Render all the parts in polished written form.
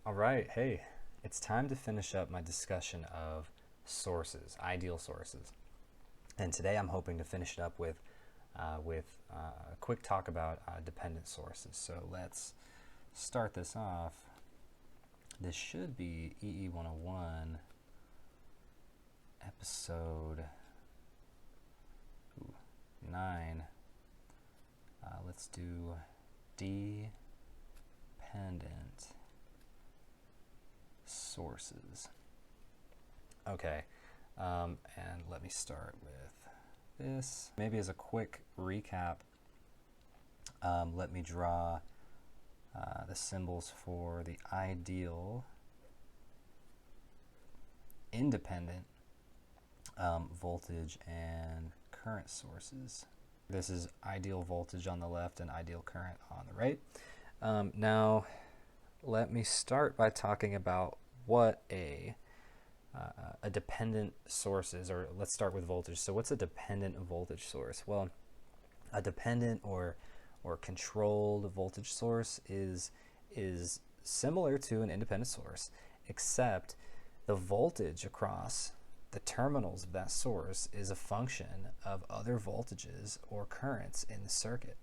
All right, hey, it's time to finish up my discussion of sources, ideal sources. And today I'm hoping to finish it up with a quick talk about dependent sources. So let's start this off. This should be EE 101, episode 9. Let's do dependent sources. Okay, and let me start with this. Maybe as a quick recap, let me draw the symbols for the ideal independent voltage and current sources. This is ideal voltage on the left and ideal current on the right. Now, let me start by talking about what a dependent source is, or let's start with voltage. So what's a dependent voltage source? Well, a dependent or controlled voltage source is similar to an independent source, except the voltage across the terminals of that source is a function of other voltages or currents in the circuit.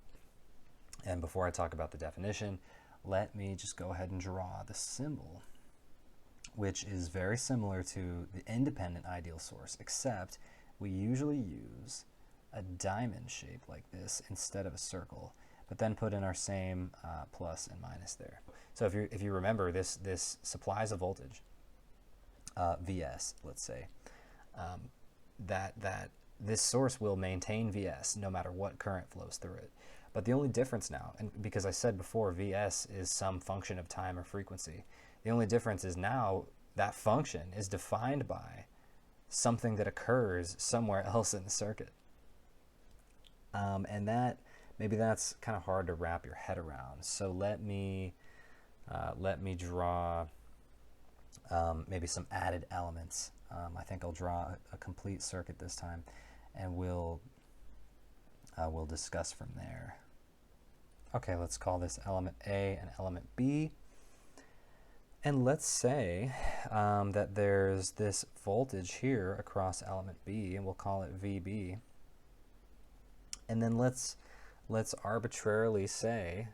And before I talk about the definition, let me just go ahead and draw the symbol, which is very similar to the independent ideal source, except we usually use a diamond shape like this instead of a circle, but then put in our same plus and minus there. So if you remember, this supplies a voltage, Vs, let's say, that this source will maintain Vs no matter what current flows through it. But the only difference now, and because I said before Vs is some function of time or frequency, the only difference is now that function is defined by something that occurs somewhere else in the circuit. And maybe that's kind of hard to wrap your head around. So let me draw maybe some added elements. I think I'll draw a complete circuit this time, and we'll discuss from there. Okay, let's call this element A and element B. And let's say that there's this voltage here across element B, and we'll call it VB. And then let's arbitrarily say,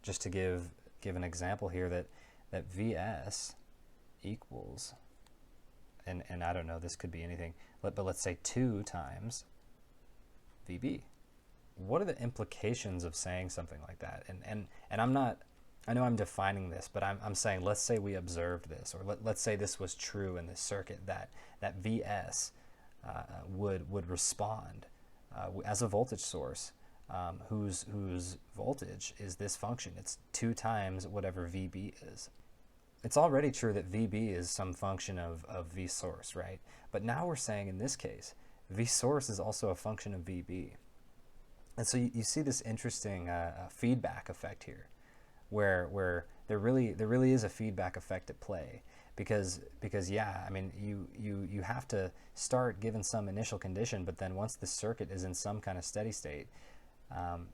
just to give an example here, that Vs equals, and I don't know, this could be anything, but let's say 2 times VB. What are the implications of saying something like that? And I'm not, I know I'm defining this, but I'm saying, let's say we observed this, or let's say this was true in this circuit, that Vs would respond as a voltage source whose voltage is this function. It's 2 times whatever VB is. It's already true that VB is some function of V source, right? But now we're saying in this case, V source is also a function of VB. And so you see this interesting feedback effect here, where there really is a feedback effect at play, because yeah, I mean, you have to start given some initial condition, but then once the circuit is in some kind of steady state,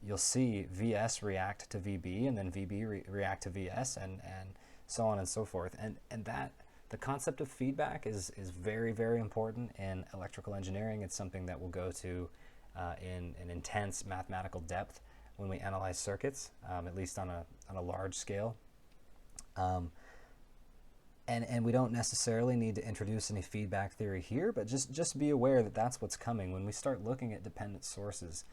you'll see Vs react to VB, and then VB react to Vs, and so on and so forth. And that the concept of feedback is very, very important in electrical engineering. It's something that we'll go to in an intense mathematical depth when we analyze circuits, at least on a large scale. And we don't necessarily need to introduce any feedback theory here, but just be aware that that's what's coming. When we start looking at dependent sources,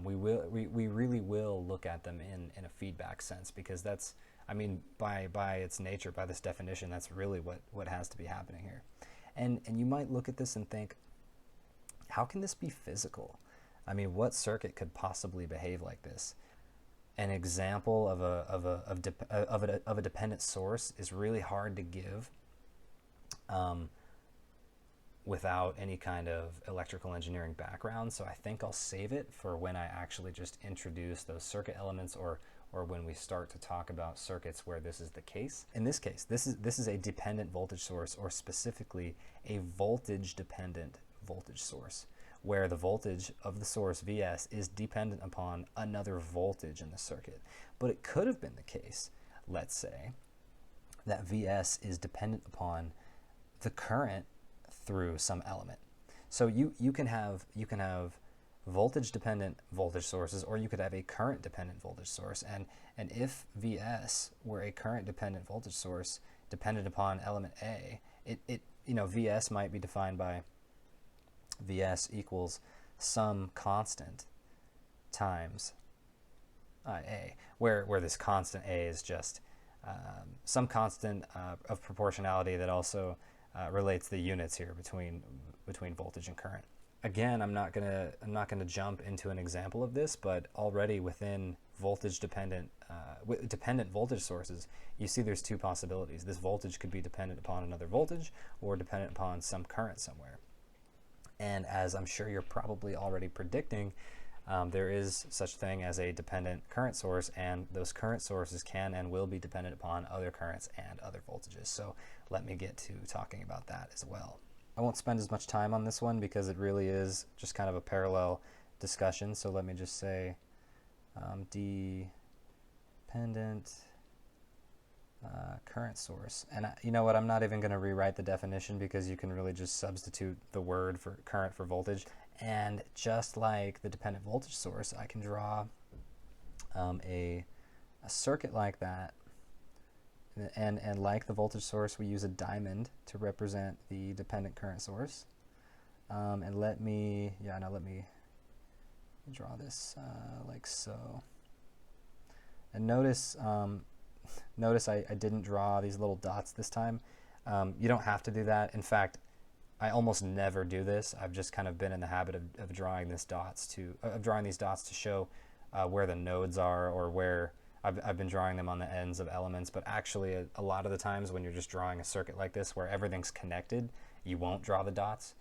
we really will look at them in a feedback sense, because that's, I mean, by its nature, by this definition, that's really what has to be happening here. And you might look at this and think, how can this be physical? I mean, what circuit could possibly behave like this? An example of a dependent source is really hard to give without any kind of electrical engineering background. So I think I'll save it for when I actually just introduce those circuit elements, or when we start to talk about circuits where this is the case. In this case, this is a dependent voltage source, or specifically a voltage dependent voltage source, where the voltage of the source Vs is dependent upon another voltage in the circuit. But it could have been the case, let's say, that Vs is dependent upon the current through some element. So you can have voltage dependent voltage sources, or you could have a current dependent voltage source. And if Vs were a current dependent voltage source dependent upon element A, it Vs might be defined by Vs equals some constant times A, where this constant A is just some constant of proportionality that also relates the units here between voltage and current. Again, I'm not gonna jump into an example of this, but already within voltage dependent voltage sources, you see there's two possibilities. This voltage could be dependent upon another voltage or dependent upon some current somewhere. And as I'm sure you're probably already predicting, there is such thing as a dependent current source, and those current sources can and will be dependent upon other currents and other voltages. So let me get to talking about that as well. I won't spend as much time on this one because it really is just kind of a parallel discussion. So let me just say dependent current source. And you know what, I'm not even going to rewrite the definition because you can really just substitute the word for current for voltage. And just like the dependent voltage source, I can draw a circuit like that. And like the voltage source, we use a diamond to represent the dependent current source. And let me draw this like so. And notice I didn't draw these little dots this time. You don't have to do that. In fact, I almost never do this. I've just kind of been in the habit of drawing these dots to show where the nodes are, or where I've been drawing them on the ends of elements. But actually, a lot of the times when you're just drawing a circuit like this where everything's connected, you won't draw the dots.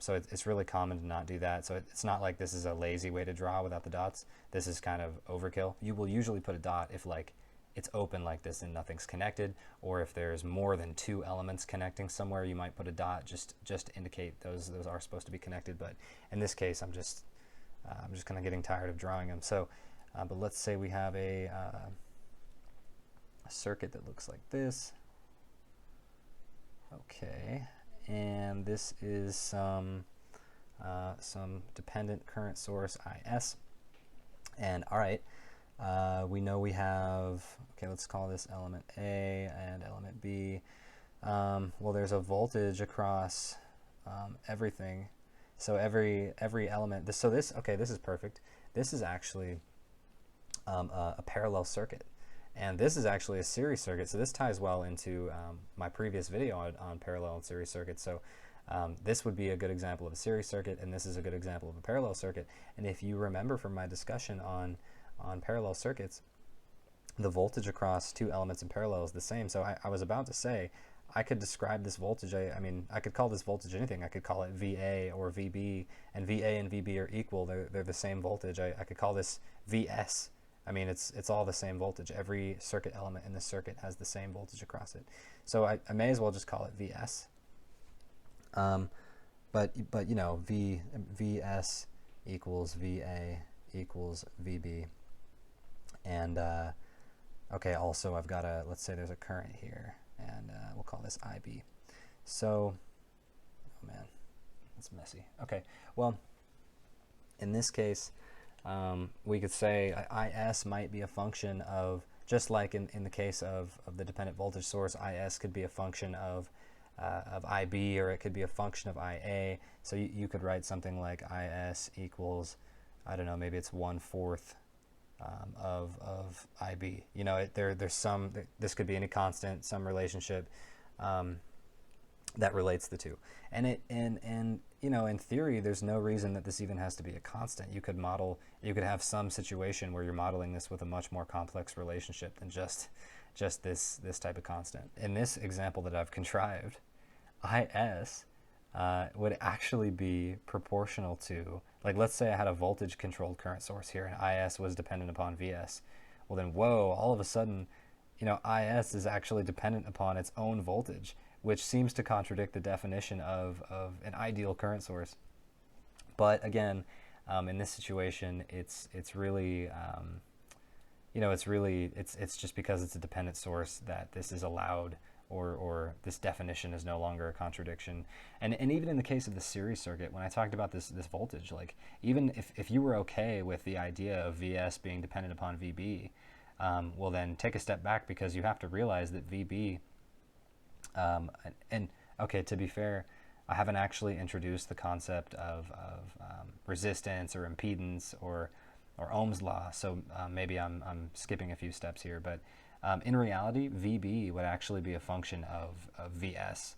So it's really common to not do that. So it's not like this is a lazy way to draw without the dots. This is kind of overkill. You will usually put a dot if like it's open like this and nothing's connected, or if there's more than two elements connecting somewhere, you might put a dot just to indicate those are supposed to be connected. But in this case, I'm just kind of getting tired of drawing them. So, but let's say we have a circuit that looks like this. Okay, and this is some dependent current source IS. And all right, we know we have, okay, let's call this element A and element B. Well, there's a voltage across everything. So every element, this is perfect. This is actually a parallel circuit. And this is actually a series circuit, so this ties well into my previous video on parallel and series circuits. So this would be a good example of a series circuit, and this is a good example of a parallel circuit. And if you remember from my discussion on parallel circuits, the voltage across two elements in parallel is the same. So I was about to say, I could describe this voltage, I mean, I could call this voltage anything. I could call it VA or VB, and VA and VB are equal. They're the same voltage. I could call this VS. I mean, it's all the same voltage. Every circuit element in this circuit has the same voltage across it. So I may as well just call it VS. But you know, VS equals VA equals VB. And okay, also I've got let's say there's a current here, and we'll call this IB. So, oh man, that's messy. Okay, well, in this case, we could say IS might be a function of, just like in the case of the dependent voltage source, IS could be a function of IB, or it could be a function of IA. So you could write something like IS equals, I don't know, maybe it's 1/4 of IB. You know, there's some, this could be any constant, some relationship that relates the two. And you know, in theory, there's no reason that this even has to be a constant. You could have some situation where you're modeling this with a much more complex relationship than just this type of constant. In this example that I've contrived, IS would actually be proportional to, like, let's say I had a voltage controlled current source here and IS was dependent upon VS. Well then, whoa, all of a sudden, you know, IS is actually dependent upon its own voltage, which seems to contradict the definition of an ideal current source. But again, in this situation, it's really, you know, it's really, it's just because it's a dependent source that this is allowed, or this definition is no longer a contradiction. And even in the case of the series circuit, when I talked about this voltage, like even if you were okay with the idea of Vs being dependent upon Vb, well then take a step back, because you have to realize that Vb, and okay, to be fair, I haven't actually introduced the concept of resistance or impedance or Ohm's law, so maybe I'm skipping a few steps here, but in reality, VB would actually be a function of VS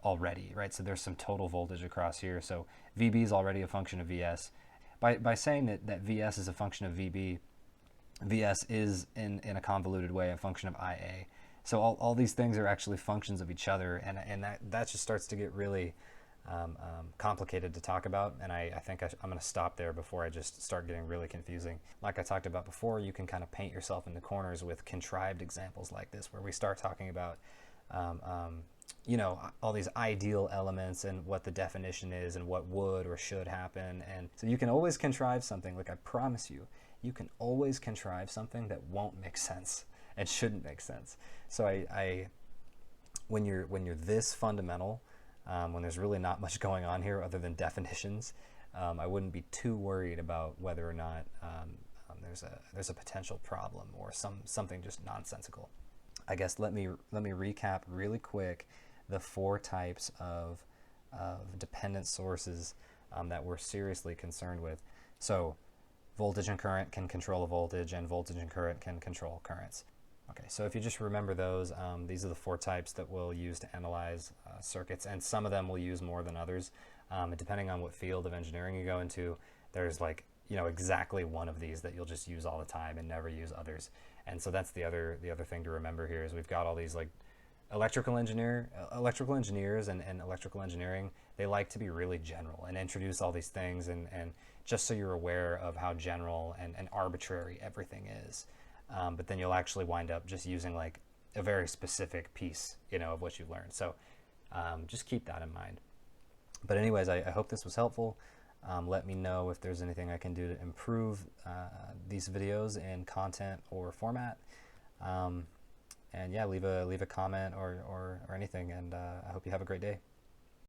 already, right? So there's some total voltage across here. So VB is already a function of VS. By saying that VS is a function of VB, VS is in a convoluted way a function of IA. So all these things are actually functions of each other, and that just starts to get really complicated to talk about, and I think I'm going to stop there before I just start getting really confusing. Like I talked about before, you can kind of paint yourself in the corners with contrived examples like this, where we start talking about you know, all these ideal elements and what the definition is and what would or should happen. And so you can always contrive something, like I promise you, you can always contrive something that won't make sense and shouldn't make sense. So when you're this fundamental, when there's really not much going on here other than definitions, I wouldn't be too worried about whether or not there's a potential problem or something just nonsensical. I guess let me recap really quick the 4 types of dependent sources that we're seriously concerned with. So voltage and current can control a voltage, and voltage and current can control currents. Okay, so if you just remember those, these are the 4 types that we'll use to analyze circuits, and some of them we'll use more than others. Depending on what field of engineering you go into, there's like, you know, exactly one of these that you'll just use all the time and never use others. And so that's the other thing to remember here, is we've got all these like electrical engineers and electrical engineering. They like to be really general and introduce all these things, and just so you're aware of how general and arbitrary everything is. But then you'll actually wind up just using like a very specific piece, you know, of what you've learned. So just keep that in mind. But anyways, I hope this was helpful. Let me know if there's anything I can do to improve these videos in content or format. And yeah, leave a comment or anything, and I hope you have a great day.